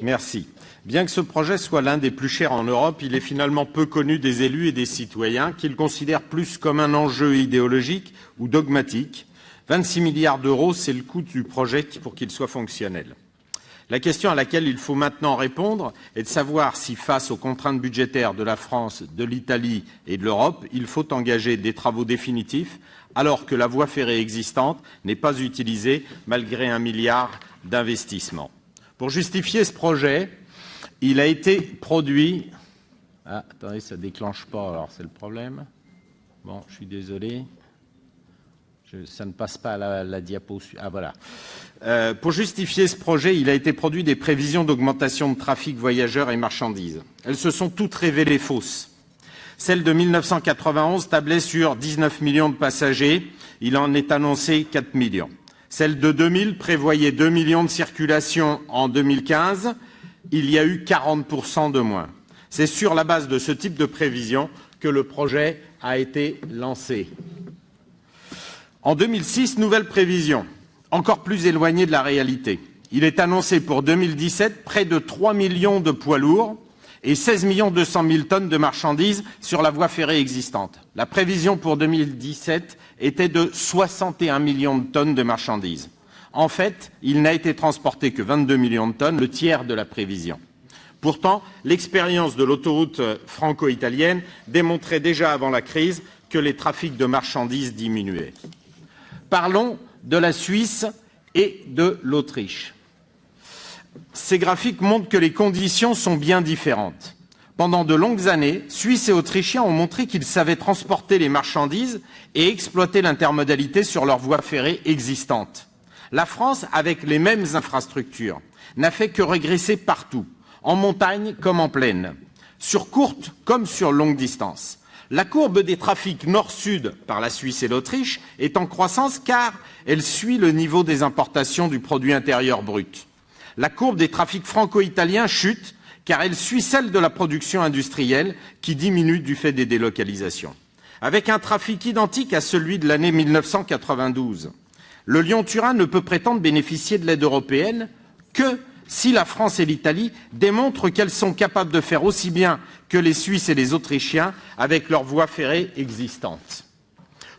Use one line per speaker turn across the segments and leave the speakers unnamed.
Merci. Bien que ce projet soit l'un des plus chers en Europe, il est finalement peu connu des élus et des citoyens qui le considèrent plus comme un enjeu idéologique ou dogmatique. 26 milliards d'euros, c'est le coût du projet pour qu'il soit fonctionnel. La question à laquelle il faut maintenant répondre est de savoir si, face aux contraintes budgétaires de la France, de l'Italie et de l'Europe, il faut engager des travaux définitifs alors que la voie ferrée existante n'est pas utilisée malgré 1 milliard d'investissements. Pour justifier ce projet, il a été produit... Ah, attendez, ça ne déclenche pas, alors c'est le problème. Bon, je suis désolé. Ça ne passe pas à la diapo. Ah, voilà. Pour justifier ce projet, il a été produit des prévisions d'augmentation de trafic voyageurs et marchandises. Elles se sont toutes révélées fausses. Celle de 1991 tablait sur 19 millions de passagers. Il en est annoncé 4 millions. Celle de 2000 prévoyait 2 millions de circulations en 2015. Il y a eu 40% de moins. C'est sur la base de ce type de prévision que le projet a été lancé. En 2006, nouvelle prévision, encore plus éloignée de la réalité. Il est annoncé pour 2017 près de 3 millions de poids lourds et 16 200 000 tonnes de marchandises sur la voie ferrée existante. La prévision pour 2017 était de 61 millions de tonnes de marchandises. En fait, il n'a été transporté que 22 millions de tonnes, le tiers de la prévision. Pourtant, l'expérience de l'autoroute franco-italienne démontrait déjà avant la crise que les trafics de marchandises diminuaient. Parlons de la Suisse et de l'Autriche. Ces graphiques montrent que les conditions sont bien différentes. Pendant de longues années, Suisses et Autrichiens ont montré qu'ils savaient transporter les marchandises et exploiter l'intermodalité sur leurs voies ferrées existantes. La France, avec les mêmes infrastructures, n'a fait que régresser partout, en montagne comme en plaine, sur courte comme sur longue distance. La courbe des trafics nord-sud par la Suisse et l'Autriche est en croissance car elle suit le niveau des importations du produit intérieur brut. La courbe des trafics franco-italiens chute car elle suit celle de la production industrielle qui diminue du fait des délocalisations. Avec un trafic identique à celui de l'année 1992, le Lyon-Turin ne peut prétendre bénéficier de l'aide européenne que si la France et l'Italie démontrent qu'elles sont capables de faire aussi bien que les Suisses et les Autrichiens avec leurs voies ferrées existantes.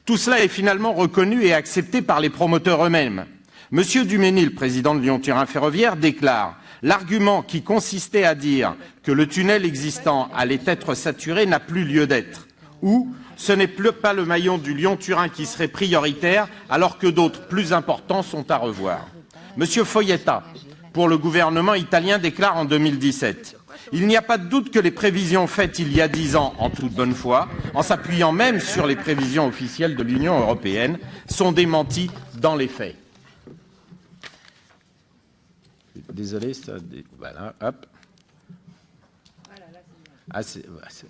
Tout cela est finalement reconnu et accepté par les promoteurs eux-mêmes. Monsieur Duménil, président de Lyon-Turin Ferroviaire, déclare « L'argument qui consistait à dire que le tunnel existant allait être saturé n'a plus lieu d'être » ou « Ce n'est pas le maillon du Lyon-Turin qui serait prioritaire alors que d'autres plus importants sont à revoir. » Monsieur Foietta, pour le gouvernement italien, déclare en 2017 « Il n'y a pas de doute que les prévisions faites il y a 10 ans en toute bonne foi, en s'appuyant même sur les prévisions officielles de l'Union européenne, sont démenties dans les faits. » Désolé, ça... Voilà, hop. Ah,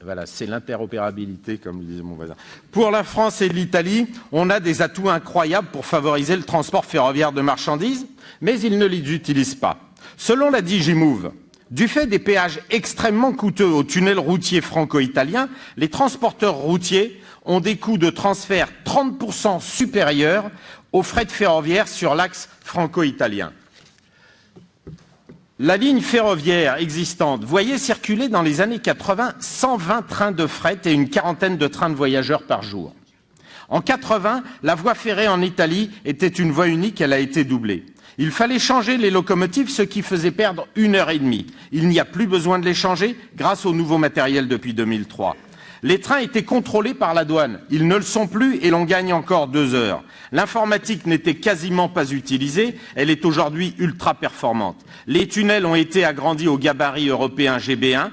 voilà, c'est l'interopérabilité, comme le disait mon voisin. Pour la France et l'Italie, on a des atouts incroyables pour favoriser le transport ferroviaire de marchandises, mais ils ne les utilisent pas. Selon la DigiMove, du fait des péages extrêmement coûteux au tunnel routier franco-italien, les transporteurs routiers ont des coûts de transfert 30% supérieurs aux frais ferroviaires sur l'axe franco-italien. La ligne ferroviaire existante voyait circuler dans les années 80 120 trains de fret et une quarantaine de trains de voyageurs par jour. En 80, la voie ferrée en Italie était une voie unique, elle a été doublée. Il fallait changer les locomotives, ce qui faisait perdre 1h30. Il n'y a plus besoin de les changer grâce au nouveau matériel depuis 2003. Les trains étaient contrôlés par la douane. Ils ne le sont plus et l'on gagne encore 2 heures. L'informatique n'était quasiment pas utilisée. Elle est aujourd'hui ultra performante. Les tunnels ont été agrandis au gabarit européen GB1.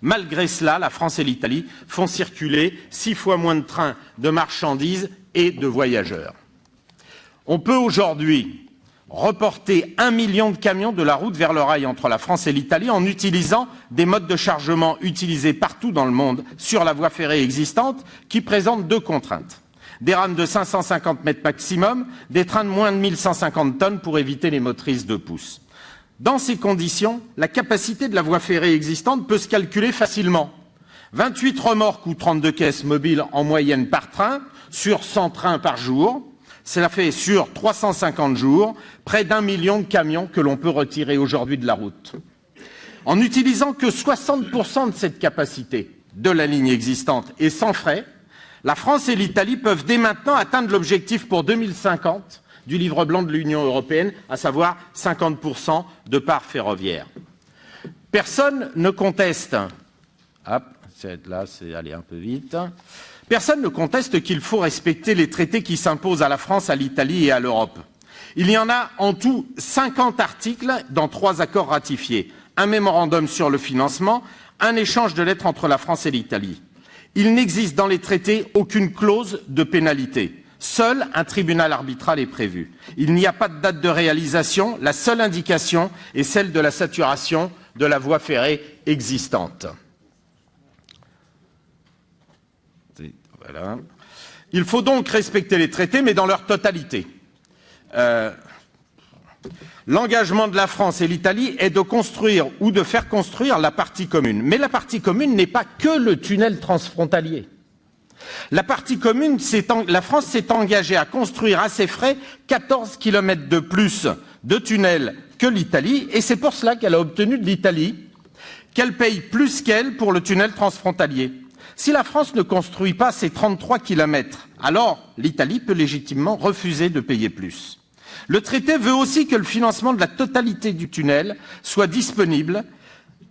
Malgré cela, la France et l'Italie font circuler 6 fois moins de trains de marchandises et de voyageurs. On peut aujourd'hui reporter 1 million de camions de la route vers le rail entre la France et l'Italie en utilisant des modes de chargement utilisés partout dans le monde sur la voie ferrée existante qui présentent 2 contraintes. Des rames de 550 mètres maximum, des trains de moins de 1150 tonnes pour éviter les motrices 2 pouces. Dans ces conditions, la capacité de la voie ferrée existante peut se calculer facilement. 28 remorques ou 32 caisses mobiles en moyenne par train sur 100 trains par jour. Cela fait sur 350 jours près d'1 million de camions que l'on peut retirer aujourd'hui de la route. En utilisant que 60% de cette capacité de la ligne existante et sans frais, la France et l'Italie peuvent dès maintenant atteindre l'objectif pour 2050 du livre blanc de l'Union européenne, à savoir 50% de part ferroviaire. Personne ne conteste, là c'est aller un peu vite, personne ne conteste qu'il faut respecter les traités qui s'imposent à la France, à l'Italie et à l'Europe. Il y en a en tout 50 articles dans 3 accords ratifiés, un mémorandum sur le financement, un échange de lettres entre la France et l'Italie. Il n'existe dans les traités aucune clause de pénalité. Seul un tribunal arbitral est prévu. Il n'y a pas de date de réalisation. La seule indication est celle de la saturation de la voie ferrée existante. Voilà. Il faut donc respecter les traités, mais dans leur totalité. L'engagement de la France et l'Italie est de construire ou de faire construire la partie commune. Mais la partie commune n'est pas que le tunnel transfrontalier. La partie commune, la France s'est engagée à construire à ses frais 14 km de plus de tunnels que l'Italie, et c'est pour cela qu'elle a obtenu de l'Italie qu'elle paye plus qu'elle pour le tunnel transfrontalier. Si la France ne construit pas ces 33 km, alors l'Italie peut légitimement refuser de payer plus. Le traité veut aussi que le financement de la totalité du tunnel soit disponible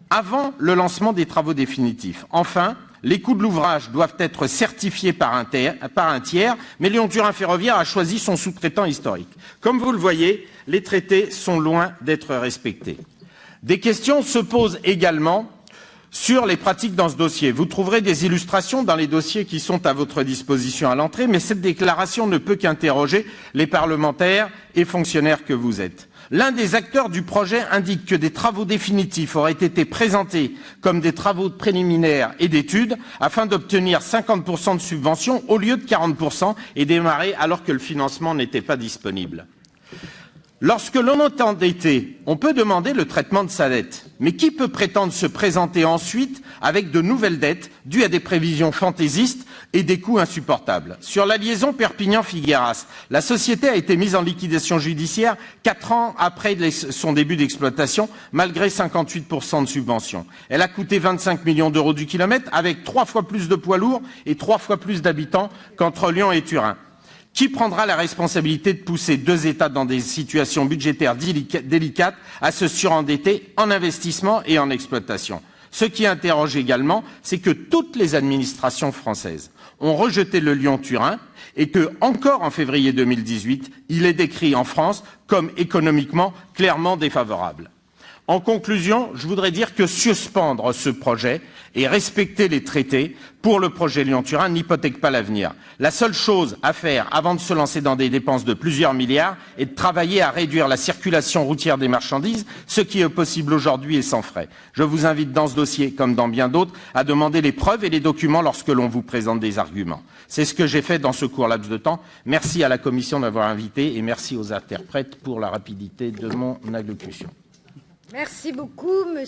avant le lancement des travaux définitifs. Enfin, les coûts de l'ouvrage doivent être certifiés par un tiers, mais Lyon-Turin Ferroviaire a choisi son sous-traitant historique. Comme vous le voyez, les traités sont loin d'être respectés. Des questions se posent également sur les pratiques dans ce dossier. Vous trouverez des illustrations dans les dossiers qui sont à votre disposition à l'entrée, mais cette déclaration ne peut qu'interroger les parlementaires et fonctionnaires que vous êtes. L'un des acteurs du projet indique que des travaux définitifs auraient été présentés comme des travaux préliminaires et d'études afin d'obtenir 50% de subvention au lieu de 40% et démarrer alors que le financement n'était pas disponible. Lorsque l'on est endetté, on peut demander le traitement de sa dette. Mais qui peut prétendre se présenter ensuite avec de nouvelles dettes dues à des prévisions fantaisistes et des coûts insupportables? Sur la liaison Perpignan-Figueras, la société a été mise en liquidation judiciaire 4 ans après son début d'exploitation, malgré 58% de subvention. Elle a coûté 25 millions d'euros du kilomètre, avec 3 fois plus de poids lourds et 3 fois plus d'habitants qu'entre Lyon et Turin. Qui prendra la responsabilité de pousser 2 États dans des situations budgétaires délicates à se surendetter en investissement et en exploitation? Ce qui interroge également, c'est que toutes les administrations françaises ont rejeté le Lyon-Turin et que, encore en février 2018, il est décrit en France comme économiquement clairement défavorable. En conclusion, je voudrais dire que suspendre ce projet et respecter les traités pour le projet Lyon-Turin n'hypothèque pas l'avenir. La seule chose à faire avant de se lancer dans des dépenses de plusieurs milliards est de travailler à réduire la circulation routière des marchandises, ce qui est possible aujourd'hui et sans frais. Je vous invite dans ce dossier, comme dans bien d'autres, à demander les preuves et les documents lorsque l'on vous présente des arguments. C'est ce que j'ai fait dans ce court laps de temps. Merci à la Commission d'avoir invité et merci aux interprètes pour la rapidité de mon allocution.
Merci beaucoup, monsieur.